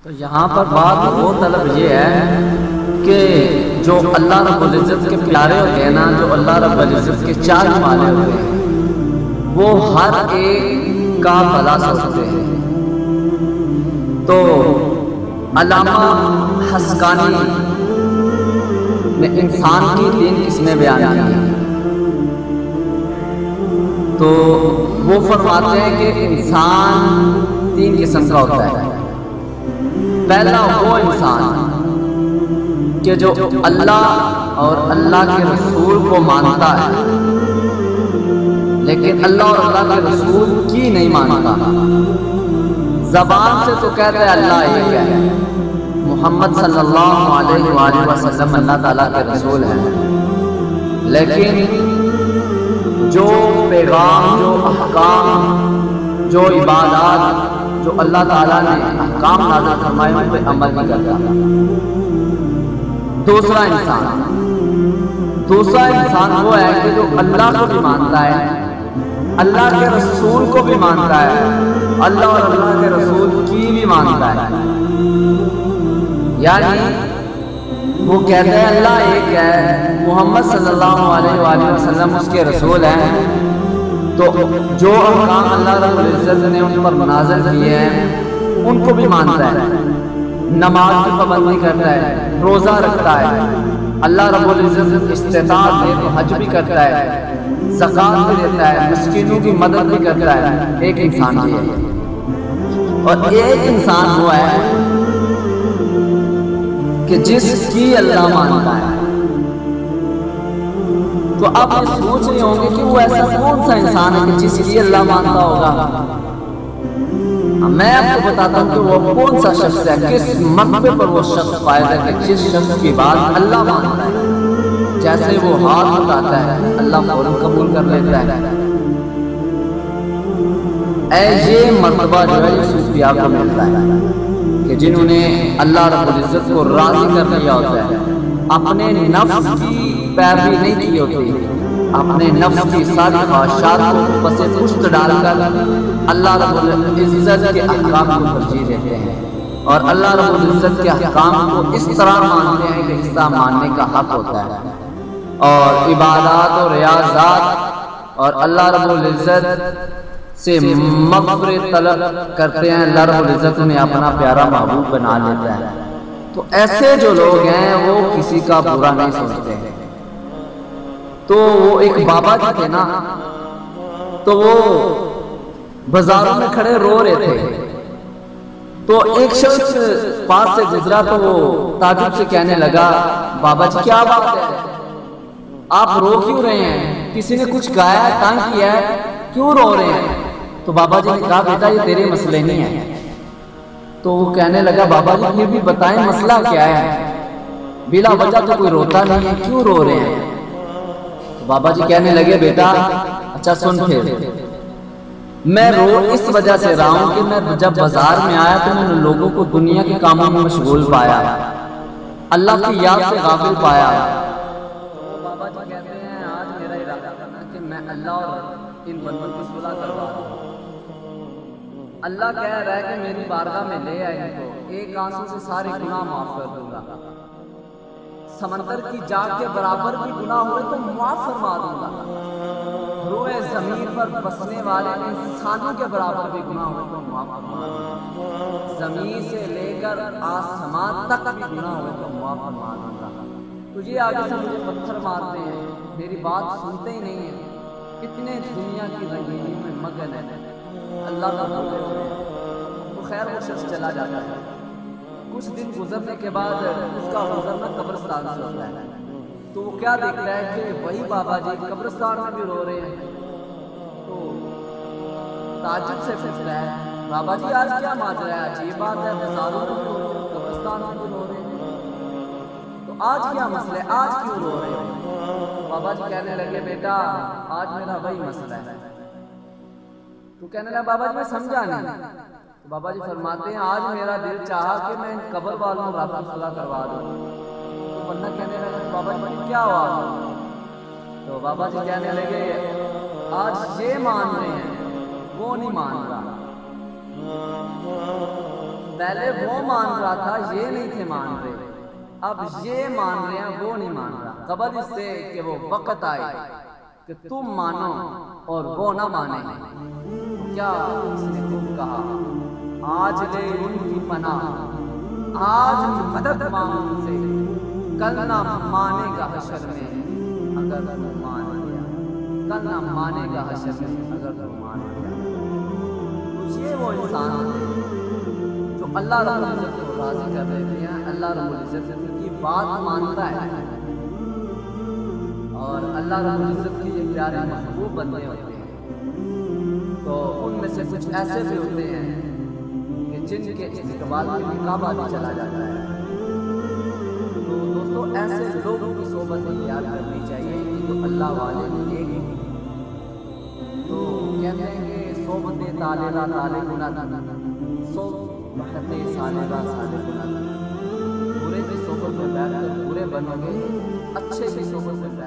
تو یہاں پر بات وہ طلب یہ ہے کہ جو اللہ رب العزت کے پیارے ہوتے ہیں نا، جو اللہ رب العزت کے چاہنے والے ہوتے ہیں، وہ ہر ایک کا بھلا سوچتے ہیں۔ تو علامہ حسقانی نے انسان کی 3 قسمیں بیان کی ہیں۔ تو وہ فرماتے ہیں کہ انسان 3 قسم کا ہوتا ہے۔ پہلا وہ انسان کہ جو اللہ اور اللہ کے رسول کو مانتا ہے، لیکن اللہ اور اللہ کے رسول کی نہیں مانتا۔ زبان سے تو کہتا ہے اللہ ایک ہے، محمد صلی اللہ علیہ وآلہ وسلم اللہ تعالیٰ کے رسول ہیں، لیکن جو پیغام، جو احکام، جو عبادات جو اللہ تعالیٰ نے احکام نازل فرمائے ان پہ عمل نہیں کرتا۔ دوسرا انسان وہ ہے کہ جو اللہ کو بھی مانتا ہے، اللہ کے رسول کو بھی مانتا ہے، اللہ اور اللہ کے رسول کی بھی مانتا ہے۔ یعنی وہ کہتا ہے اللہ ایک ہے، محمد صلی اللہ علیہ وآلہ وسلم اس کے رسول ہیں، تو جو احکام اللہ رب العزت نے ان پر نازل کیے ہیں ان کو بھی مانتا ہے، نماز کی پابندی کرتا ہے، روزہ رکھتا ہے، اللہ رب العزت استطاعت دے تو حج بھی کرتا ہے، زکوٰۃ بھی دیتا ہے، مسکینوں کی مدد بھی کرتا ہے۔ ایک انسان یہ ہے، اور ایک انسان وہ ہے کہ جس کی اللہ مانتا ہے۔ تو آپ یہ سوچ رہے ہوں گے کہ وہ ایسا کون سا انسان ہے کہ جس کی اللہ مانتا ہوگا؟ میں آپ کو بتاتا ہوں کہ وہ کون سا شخص ہے، کس مرتبے پر وہ شخص فائز ہے کہ جس شخص کی بات اللہ مانتا ہے، جیسے وہ ہاتھ اٹھاتا ہے اللہ فوراً قبول کر لیتا ہے۔ یہ مرتبہ جو ہے صوفیاء کو ملتا ہے کہ جنہوں نے اللہ رب العزت کو راضی کر لیا ہوتا ہے، اپنے نفس کی پیروی نہیں کی ہوتی، اپنے نفس کی ساری خواہشات کو پس پشت ڈال کر اللہ رب العزت کے احکام کو ترجیح دیتے ہیں، اور اللہ رب العزت کے احکام کو اس طرح مانتے ہیں کہ حصہ ماننے کا حق ہوتا ہے، اور عبادات اور ریاضات اور اللہ رب العزت سے مغفرت طلب کرتے ہیں، اللہ رب العزت انہیں اپنا پیارا محبوب بنا لیتا ہے۔ تو ایسے جو لوگ ہیں وہ کسی کا برا نہیں سوچتے ہیں۔ تو وہ ایک بابا جی تھے نا، تو وہ بازاروں میں کھڑے رو رہے تھے، تو ایک شخص پاس سے گزرا تو وہ تعجب سے کہنے لگا، بابا جی کیا بات ہے، آپ رو کیوں رہے ہیں؟ کسی نے کچھ کہا ہے، تنگ کیا ہے، کیوں رو رہے ہیں؟ تو بابا جی نے کہا بیٹا یہ تیرے مسئلے نہیں ہیں۔ تو وہ کہنے لگا بابا جی پھر بھی بتائیں مسئلہ کیا ہے، بلا وجہ تو کوئی روتا نہیں ہے، کیوں رو رہے ہیں؟ بابا جی کہنے لگے بیٹا اچھا سن، پھر میں رو اس وجہ سے رہا ہوں کہ میں جب بازار میں آیا تو میں نے لوگوں کو دنیا کے کاموں میں مشغول پایا، اللہ کی یاد سے غافل پایا۔ بابا جی کہتے ہیں آج میرا ارادہ کرنا کہ میں اللہ اور ان بندوں کی صلح کروا دوں۔ اللہ کہہ رہا ہے کہ میری بارگاہ میں لے آئے ان کو، ایک آنسو سے سارے گناہ معاف کر دوں گا، سمندر کی جاگ کے برابر بھی گناہ ہوئے تو معاف فرما دوں گا، روئے زمین پر بسنے والے انسانوں کے برابر بھی گناہ ہوئے تو معاف فرما دوں گا، زمین سے لے کر آسمان تک بھی گناہ ہوئے تو معاف فرما دوں گا۔ تو یہ آگے سے مجھے پتھر مارتے ہیں، میری بات سنتے ہی نہیں ہیں، اتنے دنیا کی رنگینی میں مگن ہے، اللہ کا بولے ہوئے تو خیر وہ شخص چلا جاتا ہے۔ کچھ دن گزرنے کے بعد اس کا گزرنا قبرستان سے ہوتا ہے، تو وہ کیا دیکھتا ہے کہ وہی بابا جی قبرستان میں بھی رو رہے ہیں، تو تعجب سے پوچھتا ہے بابا جی آج کیا ماجرا ہے، عجیب بات ہے، بازاروں میں بھی رو رہے ہیں، قبرستان میں بھی رو رہے ہیں، تو آج کیا مسئلہ ہے، آج کیوں رو رہے ہیں؟ بابا جی کہنے لگے بیٹا آج میرا وہی مسئلہ ہے۔ تو کہنے لگا بابا جی میں سمجھا نہیں۔ تو بابا جی فرماتے ہیں آج میرا دل چاہا کہ میں ان قبر والوں رب کی صلح کروا دوں۔ تو بندہ کہنے لگا بابا جی کیا ہوا؟ تو بابا جی کہنے لگے آج یہ مان رہے ہیں وہ نہیں مان رہا۔ پہلے وہ مان رہا تھا، یہ نہیں تھے مان رہے، اب یہ مان رہے ہیں، وہ نہیں مان رہا۔ قبل اس سے کہ وہ وقت آئے کہ تم مانو اور وہ نہ مانے، کیا اس نے خوب کہا، آج لے ان کی پناہ، آج مدد مانگ ان سے، کل نہ مانے گا حشر میں اگر تو مان لیا، کل نہ مانے گا حشر میں اگر تو مان لیا۔ یہ وہ انسان ہوتے جو اللہ رب العزت کو راضی کر دیتے ہیں، اللہ رب العزت کی بات مانتا ہے، اور اللہ رب العزت کے یہ پیارے محبوب بندے ہوتے ہیں۔ تو ان میں سے کچھ ایسے بھی ہوتے ہیں کہ جن کے استقبال کے لیے کعبہ بھی چلا جاتا ہے۔ تو دوستو ایسے لوگوں کی صحبت اختیار کرنی چاہیے کہ جو اللہ والے ایک ہیں۔ تو کہتے ہیں کہ صحبت طالبہ طالب گناہ، صحبت صالحہ صالح گناہ۔ برے کی صحبت میں بیٹھ کر برے بنو گے، اچھے کی صحبت میں بیٹھ